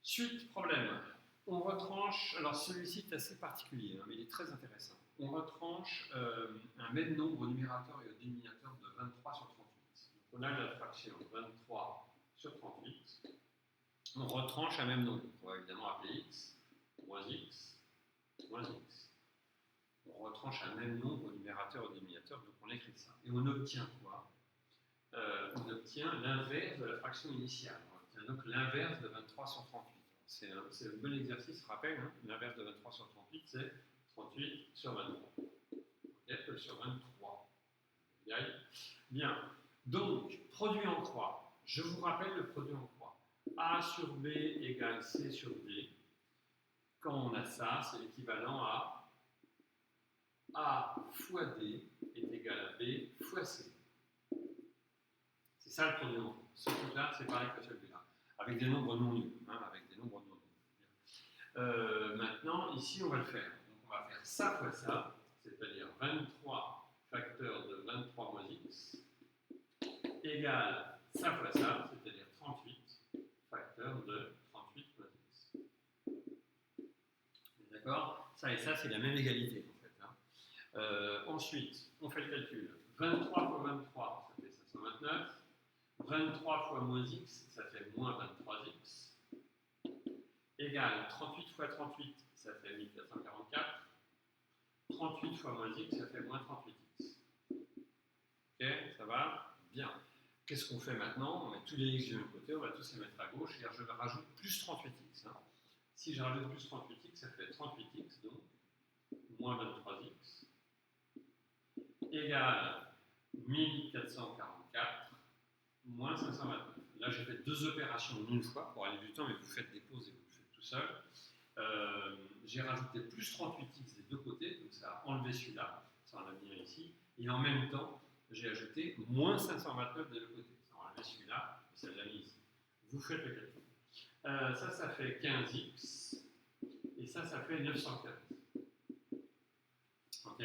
Suite, problème. On retranche, alors celui-ci est assez particulier, mais il est très intéressant. On retranche un même nombre au numérateur et au dénominateur de 23 sur 38. Donc on a la fraction 23 sur 38. On retranche un même nombre. On va évidemment appeler x, moins x, moins x. On retranche un même nombre au numérateur et au dénominateur, donc on écrit ça. Et on obtient quoi? On obtient l'inverse de la fraction initiale. On obtient donc l'inverse de 23 sur 38. C'est un bon exercice, rappel, hein. L'inverse de 23 sur 38, c'est 38 sur 23. Okay, sur 23. Bien. Donc, produit en croix. Je vous rappelle le produit en croix. A sur B égale C sur D. Quand on a ça, c'est l'équivalent à A fois D est égal à B fois C. C'est ça le produit en croix. Ce truc-là, c'est pareil que celui-là. Avec des nombres non nuls. Avec des nombres non nuls. Maintenant, ici, on va le faire. Donc, on va faire ça fois ça, c'est-à-dire 23 facteur de 23 moins x, égale ça fois ça, c'est-à-dire 38 facteur de 38 moins x. D'accord? Ça et ça, c'est la même égalité, en fait. Ensuite, on fait le calcul. 23 fois 23, ça fait 529. 23 fois moins x, ça fait moins 23x. Égale 38 fois 38, ça fait 1444. 38 fois moins x, ça fait moins 38x. Ok, ça va? Bien. Qu'est-ce qu'on fait maintenant? On met tous les x de l'autre côté, on va tous les mettre à gauche, et je rajoute plus 38x. Si je rajoute plus 38x, ça fait 38x, donc moins 23x, égale 1444, moins 529. Là, j'ai fait deux opérations en une fois pour aller du temps, mais vous faites des pauses et vous le faites tout seul. J'ai rajouté plus 38x des deux côtés, donc ça a enlevé celui-là, ça en a mis un ici, et en même temps, j'ai ajouté moins 529 des deux côtés, ça a enlevé celui-là, et ça l'a mis ici. Vous faites le calcul. Ça fait 15x, et ça fait 915. Ok?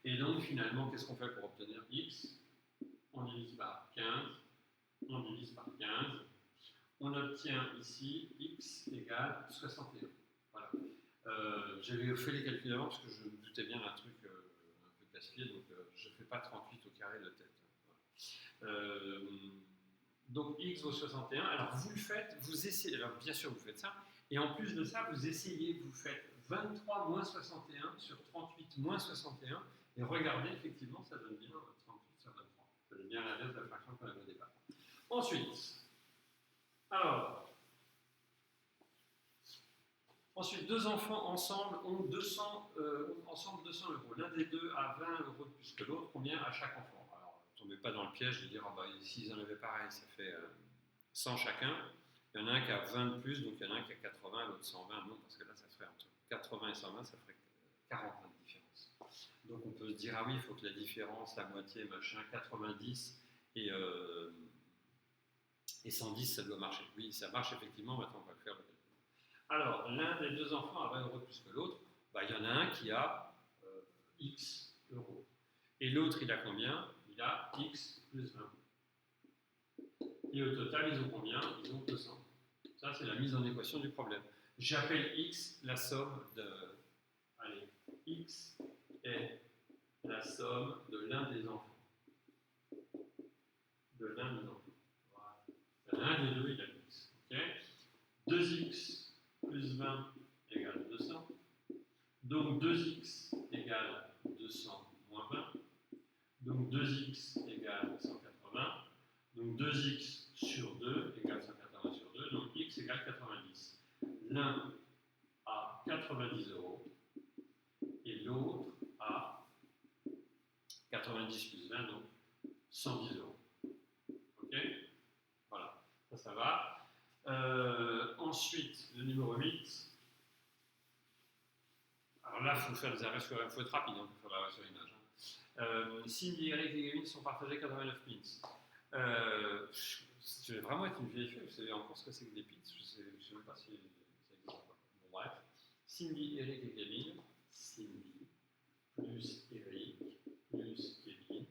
Et donc, finalement, qu'est-ce qu'on fait pour obtenir x? On divise par 15, on divise par 15, on obtient ici x égale 61. Voilà. J'avais fait les calculs avant parce que je me doutais bien d'un truc un peu casse-pied, donc je ne fais pas 38 au carré de tête. Voilà. Donc x vaut 61. Alors vous le faites, vous essayez, alors bien sûr vous faites ça, et en plus de ça, vous essayez, vous faites 23 moins 61 sur 38 moins 61, et regardez, effectivement, ça donne bien 38 sur 23. Ça donne bien l'inverse de la fraction qu'on avait au départ. Ensuite, deux enfants ensemble ont 200 euros. L'un des deux a 20 euros de plus que l'autre. Combien à chaque enfant? Alors, ne tombez pas dans le piège de dire s'ils en avaient pareil, ça fait 100 chacun. Il y en a un qui a 20 de plus, donc il y en a un qui a 80, l'autre 120. Non, parce que là, ça ferait entre 80 et 120, ça ferait 40 de différence. Donc on peut se dire, ah oui, il faut que la différence, la moitié, machin, 90 et 110, ça doit marcher. Oui, ça marche effectivement, maintenant on va le faire. Alors, l'un des deux enfants a 20 euros de plus que l'autre, il y en a un qui a X euros. Et l'autre, il a combien? Il a X plus 20. Et au total, ils ont combien? Ils ont 200. Ça, c'est la mise en équation du problème. J'appelle X la somme de... Allez, X est la somme de l'un des enfants. De l'un des enfants. Voilà. L'un des deux, il a X. Okay? 2X plus 20 égale 200. Donc 2x égale 200 moins 20. Donc 2x égale 180. Donc 2x sur 2 égale 180 sur 2. Donc x égale 90. L'un a 90 euros et l'autre a 90 plus 20, donc 110 euros. Ok? Voilà, ça va. Ensuite, le numéro 8. Alors là, il faut faire des arrêts sur... Il faut être rapide pour faire l'arrêt sur l'image. Cindy, Eric et Gavin sont partagés 89 pins. Je vais vraiment être une vieille fille, vous savez encore ce que c'est que des pins. Je ne sais même pas si ça existe encore. Bon, bref. Cindy, Eric et Gavin. Cindy plus Eric plus Kevin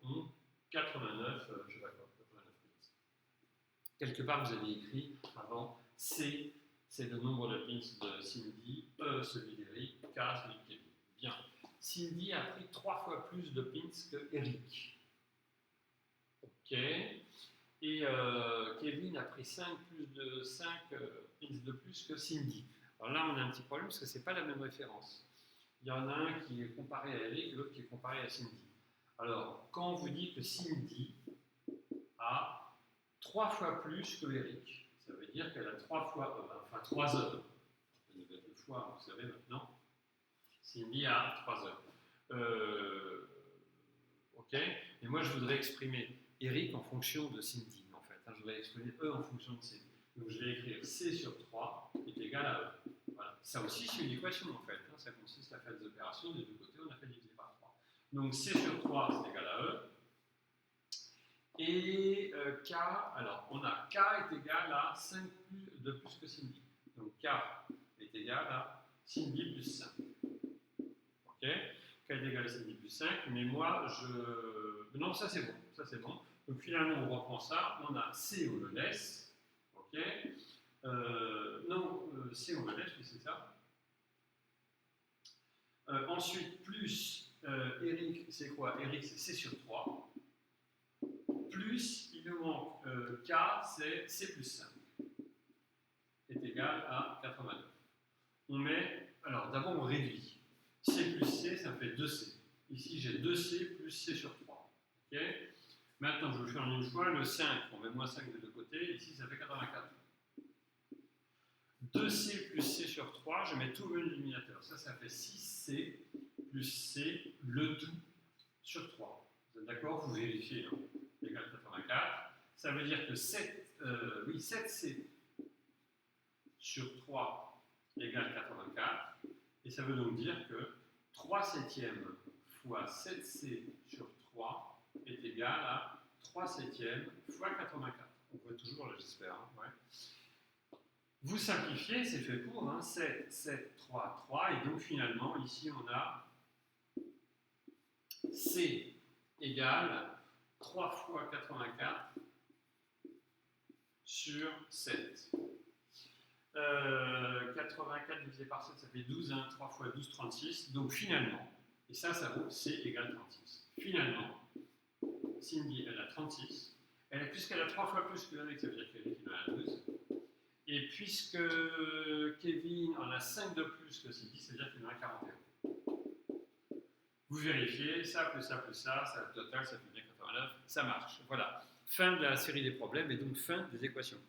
ont 89, je ne sais pas quoi, 89 pins. Quelque part, vous avez écrit avant C c'est le nombre de pins de Cindy, celui d'Eric, K, celui de Kevin. Bien. Cindy a pris 3 fois plus de pins que Eric. Ok. Et Kevin a pris 5 pins de plus que Cindy. Alors là, on a un petit problème parce que ce n'est pas la même référence. Il y en a un qui est comparé à Eric et l'autre qui est comparé à Cindy. Alors, quand on vous dit que Cindy a 3 fois plus que Eric, ça veut dire qu'elle a 3 fois, enfin 3 heures. Il y a 2 fois, vous savez maintenant. Cindy a 3 heures. Ok. Et moi, je voudrais exprimer Eric en fonction de Cindy, en fait. Je voudrais exprimer E en fonction de C. Donc, je vais écrire C sur 3 est égal à E. Voilà. Ça aussi, c'est une équation, en fait. Ça consiste à faire des opérations. Des deux côtés, on a fait diviser par 3. Donc, C sur 3, c'est égal à E. Et K, alors, on a K est égal à 5 de plus que Cindy. Donc, K est égal à Cindy plus 5. Ok. K est égal à Cindy plus 5, mais moi, non, ça c'est bon, ça c'est bon. Donc finalement, on reprend ça, on a C, on le laisse, ok. C, on le laisse, oui, c'est ça. Ensuite, plus Eric, c'est quoi? Eric, c'est C sur 3. Plus, il nous manque K, c'est C plus 5, est égal à 89. On met, alors d'abord on réduit. C plus C, ça fait 2C. Ici, j'ai 2C plus C sur 3. Okay. Maintenant, je vais faire en une fois le 5. On met moins 5 des deux côtés. Ici, ça fait 84. 2C plus C sur 3, je mets tout le dénominateur. Ça fait 6C plus C, le tout, sur 3. Vous êtes d'accord? Vous vérifiez. Hein. Égal 84. Ça veut dire que 7C sur 3 égale 84. Et ça veut donc dire que 3 septièmes fois 7C sur 3 est égal à 3 septièmes fois 84. On peut toujours, là j'espère. Hein, ouais. Vous simplifiez, c'est fait pour. Hein, 7, 7, 3, 3. Et donc finalement, ici on a C égale 3 fois 84 sur 7. 84 divisé par 7, ça fait 12, hein, 3 fois 12, 36. Donc finalement, et ça vaut C égale 36. Finalement, Cindy, elle a 36. Puisqu'elle a 3 fois plus que Eric, ça veut dire qu'Eric en a 12. Et puisque Kevin en a 5 de plus que Cindy, ça veut dire qu'il en a 41. Vous vérifiez, ça plus ça plus ça, le total, ça fait bien 89. Ça marche. Voilà. Fin de la série des problèmes et donc fin des équations.